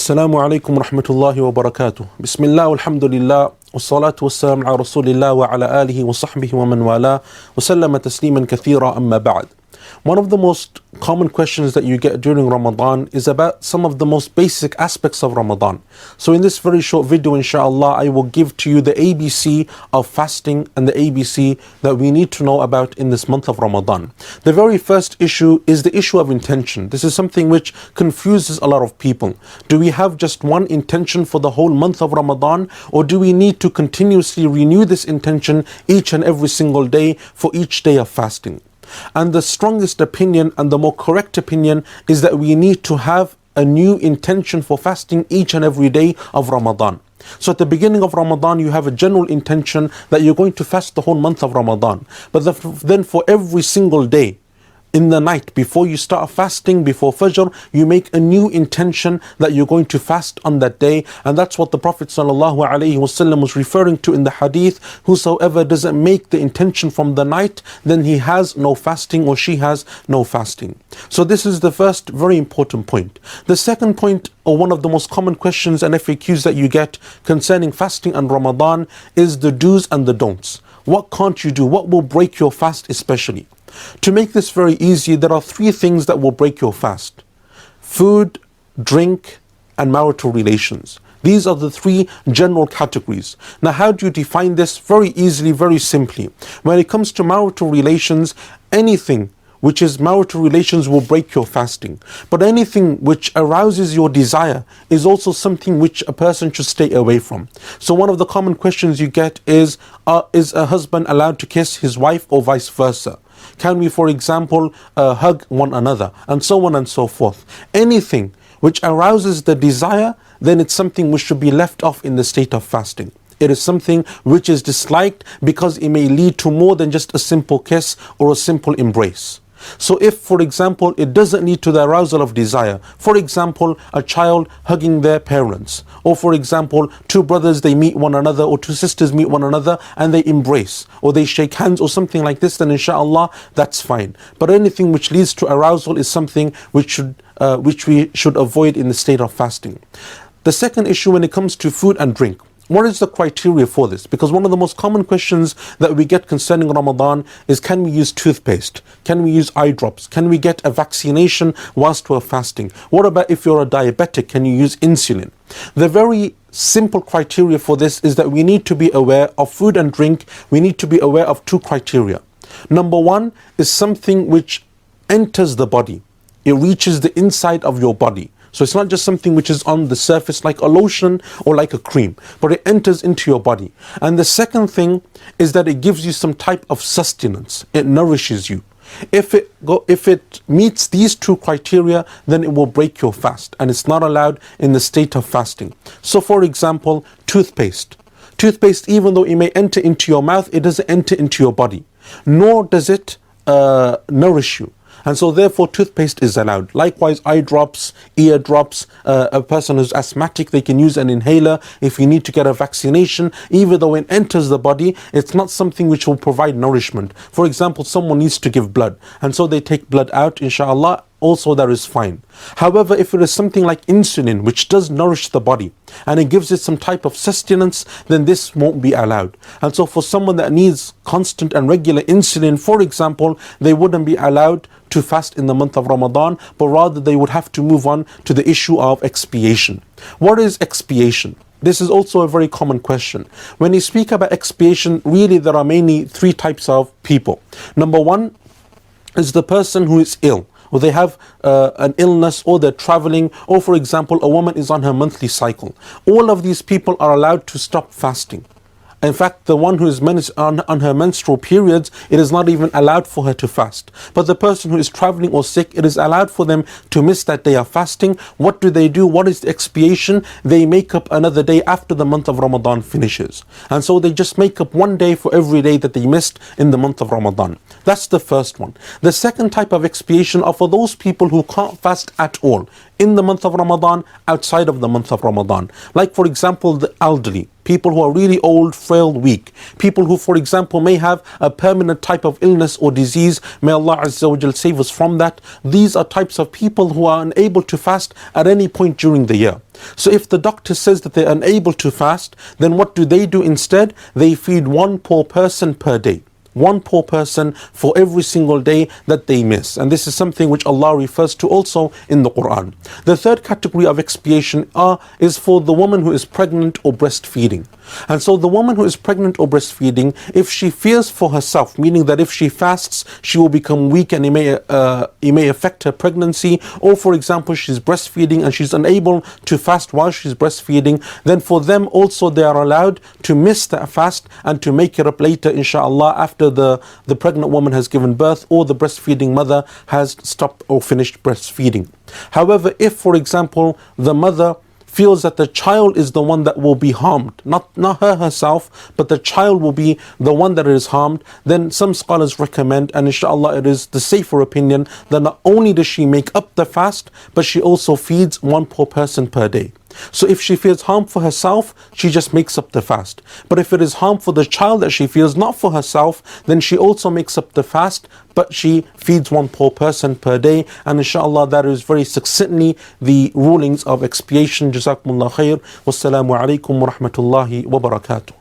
Assalamu alaikum wa rahmatullahi wa barakatuh. Bismillah walhamdulillah wa salatu wa salam ala rasulillah wa ala alihi wa sahbihi wa man wala wa sallama tasliman kathira amma ba'd. One of the most common questions that you get during Ramadan is about some of the most basic aspects of Ramadan. So in this very short video, inshallah, I will give to you the ABC of fasting and the ABC that we need to know about in this month of Ramadan. The very first issue is the issue of intention. This is something which confuses a lot of people. Do we have just one intention for the whole month of Ramadan, or do we need to continuously renew this intention each and every single day for each day of fasting? And the strongest opinion and the more correct opinion is that we need to have a new intention for fasting each and every day of Ramadan. So at the beginning of Ramadan, you have a general intention that you're going to fast the whole month of Ramadan. But then for every single day, in the night, before you start fasting, before Fajr, you make a new intention that you're going to fast on that day. And that's what the Prophet ﷺ was referring to in the hadith: whosoever doesn't make the intention from the night, then he has no fasting, or she has no fasting. So this is the first very important point. The second point, or one of the most common questions and FAQs that you get concerning fasting and Ramadan, is the do's and the don'ts. What can't you do? What will break your fast especially? To make this very easy, there are three things that will break your fast: food, drink, and marital relations. These are the three general categories. Now, how do you define this? Very easily, very simply. When it comes to marital relations, anything which is marital relations will break your fasting. But anything which arouses your desire is also something which a person should stay away from. So one of the common questions you get is a husband allowed to kiss his wife, or vice versa? Can we, for example, hug one another? And so on and so forth. Anything which arouses the desire, then it's something which should be left off in the state of fasting. It is something which is disliked because it may lead to more than just a simple kiss or a simple embrace. So if, for example, it doesn't lead to the arousal of desire, for example, a child hugging their parents, or for example, two brothers, they meet one another, or two sisters meet one another and they embrace, or they shake hands, or something like this, then inshallah, that's fine. But anything which leads to arousal is something which we should avoid in the state of fasting. The second issue, when it comes to food and drink, what is the criteria for this? Because one of the most common questions that we get concerning Ramadan is, can we use toothpaste? Can we use eye drops? Can we get a vaccination whilst we're fasting? What about if you're a diabetic? Can you use insulin? The very simple criteria for this is that we need to be aware of food and drink. We need to be aware of two criteria. Number one is something which enters the body. It reaches the inside of your body. So it's not just something which is on the surface like a lotion or like a cream, but it enters into your body. And the second thing is that it gives you some type of sustenance. It nourishes you. If it meets these two criteria, then it will break your fast, and it's not allowed in the state of fasting. So for example, toothpaste. Toothpaste, even though it may enter into your mouth, it doesn't enter into your body, nor does it nourish you. And so therefore toothpaste is allowed. Likewise, eye drops, ear drops. A person who's asthmatic, they can use an inhaler. If you need to get a vaccination, even though it enters the body, it's not something which will provide nourishment. For example, someone needs to give blood, and so they take blood out, inshallah, also that is fine. However, if it is something like insulin, which does nourish the body and it gives it some type of sustenance, then this won't be allowed. And so for someone that needs constant and regular insulin, for example, they wouldn't be allowed to fast in the month of Ramadan, but rather they would have to move on to the issue of expiation. What is expiation? This is also a very common question. When you speak about expiation, really there are mainly three types of people. Number one is the person who is ill, or they have an illness, or they're traveling, or for example, a woman is on her monthly cycle. All of these people are allowed to stop fasting. In fact, the one who is on her menstrual periods, it is not even allowed for her to fast. But the person who is traveling or sick, it is allowed for them to miss that day of fasting. What do they do? What is the expiation? They make up another day after the month of Ramadan finishes. And so they just make up one day for every day that they missed in the month of Ramadan. That's the first one. The second type of expiation are for those people who can't fast at all in the month of Ramadan, outside of the month of Ramadan. Like for example, the elderly. people who are really old, frail, weak, people who, for example, may have a permanent type of illness or disease. May Allah Azza wa Jal save us from that. These are types of people who are unable to fast at any point during the year. So if the doctor says that they're unable to fast, then what do? Instead, they feed one poor person per day. One poor person for every single day that they miss. And this is something which Allah refers to also in the Quran. The third category of expiation is for the woman who is pregnant or breastfeeding. And so the woman who is pregnant or breastfeeding, if she fears for herself, meaning that if she fasts, she will become weak and it may affect her pregnancy, or for example, she's breastfeeding and she's unable to fast while she's breastfeeding, then for them also they are allowed to miss that fast and to make it up later, inshallah, after the pregnant woman has given birth or the breastfeeding mother has stopped or finished breastfeeding. However, if, for example, the mother feels that the child is the one that will be harmed, not her herself, but the child will be the one that is harmed, then some scholars recommend, and inshallah it is the safer opinion, that not only does she make up the fast, but she also feeds one poor person per day. So if she feels harm for herself, she just makes up the fast. But if it is harm for the child that she feels, not for herself, then she also makes up the fast, but she feeds one poor person per day. And inshallah, that is very succinctly the rulings of expiation. Jazakumullah khair. Wassalamu alaikum wa rahmatullahi wa barakatuh.